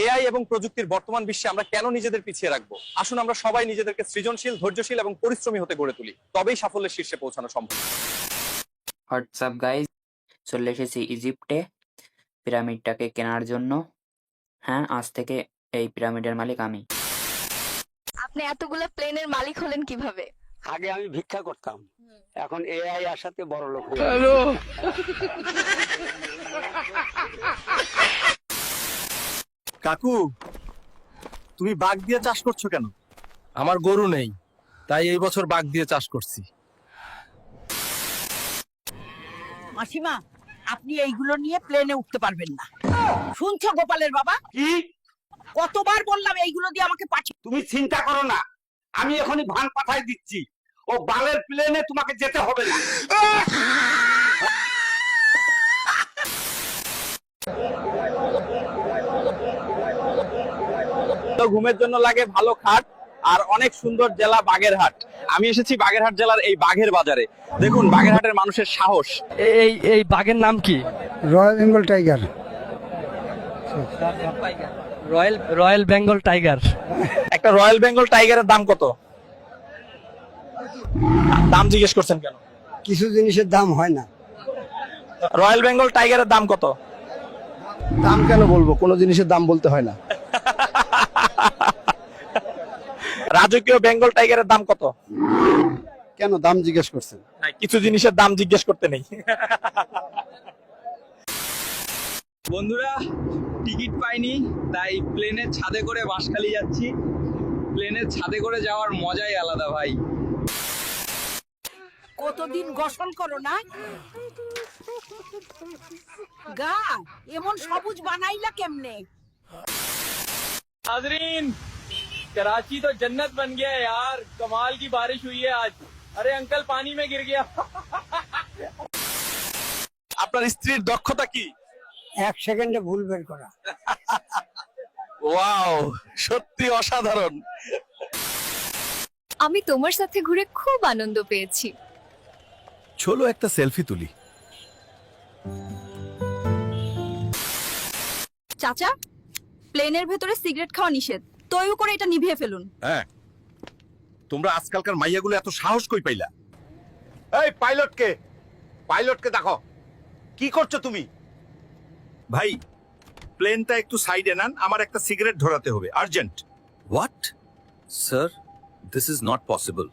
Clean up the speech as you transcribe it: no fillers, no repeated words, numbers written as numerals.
AI এবং প্রযুক্তির বর্তমান বিশ্বে আমরা কেন নিজেদের পিছিয়ে রাখবো? আসুন আমরা সবাই নিজেদেরকে সৃজনশীল, ধৈর্যশীল এবং পরিশ্রমী হতে গড়ে তুলি, তবেই সাফল্যের শীর্ষে পৌঁছানো সম্ভব। হোয়াটসঅ্যাপ গাইজ, চলে এসেছি ইজিপ্টে পিরামিডটাকে কেনার জন্য। হ্যাঁ, আজ থেকে এই পিরামিডের মালিক আমি। আপনি এতগুলো প্লেনের মালিক হলেন কিভাবে? আগে আমি ভিক্ষা করতাম, এখন এআই আসাতে বড় লোক হয়ে কাকু, তুমি বাঘ দিয়ে চাষ করছো কেন? আমার গরু নেই, তাই এই বছর বাঘ দিয়ে চাষ করছি। মাসিমা, আপনি এইগুলো নিয়ে প্লেনে উঠতে পারবেন না। শুনছো গোপালের বাবা? কি? কতবার বললাম এইগুলো দিয়ে আমাকে পাঠিয়ে। তুমি চিন্তা করো না, আমি এখনই ভান পাঠাই দিচ্ছি। ও বালের প্লেনে তোমাকে যেতে হবে না। ঘুমের জন্য লাগে ভালো খাট আর অনেক সুন্দর জেলা বাগেরহাট। আমি এসেছি বাগেরহাট জেলার এই বাঘের বাজারে। দেখুন বাগেরহাটের মানুষের সাহস। এই বাঘের নাম কি? Royal Bengal tiger. Royal Bengal tiger. একটা রয়্যাল বেঙ্গল টাইগারের দাম কত? দাম জিজ্ঞেস করছেন কেন? কিছু জিনিসের দাম হয় না। রয়্যাল বেঙ্গল টাইগারের দাম কত? দাম কেন বলবো, কোনো জিনিসের দাম বলতে হয় না। রাজকীয় বেঙ্গল টাইগারের দাম কত? কেন দাম জিজ্ঞেস করছেন? কিছু জিনিসের দাম জিজ্ঞেস করতে নেই। বন্ধুরা, টিকিট পাইনি, তাই প্লেনের ছাদে করে বাঁশখালী যাচ্ছি। প্লেনের ছাদে করে যাওয়ার মজাই আলাদা ভাই। কতদিন গোসল করো না? গা এমন সবুজ বানাইলা কেমনে? नाज़रीन, कराची तो जन्नत बन गया है यार। कमाल की बारिश हुई है आज। अरे अंकल पानी में गिर गया। আপনার স্ত্রীর দক্ষতা কি? 1 সেকেন্ডে ভুল বের করা। ওয়াও, সত্যি অসাধারণ। আমি তোমার সাথে ঘুরে খুব আনন্দ পেয়েছি। চলো একটা সেলফি তুলি। চাচা, প্লেনের ভেতরে সিগারেট খাওয়া নিষেধ, তৈও করে এটা নিভিয়ে ফেলুন। হ্যাঁ, তোমরা আজকালকার মাইয়াগুলো এত সাহস কই পাইলা? এই পাইলটকে দেখো, কি করছো তুমি? ভাই, প্লেনটা একটু সাইডে নেন, আমার একটা সিগারেট ধরাতে হবে, urgent. What sir, this is not possible.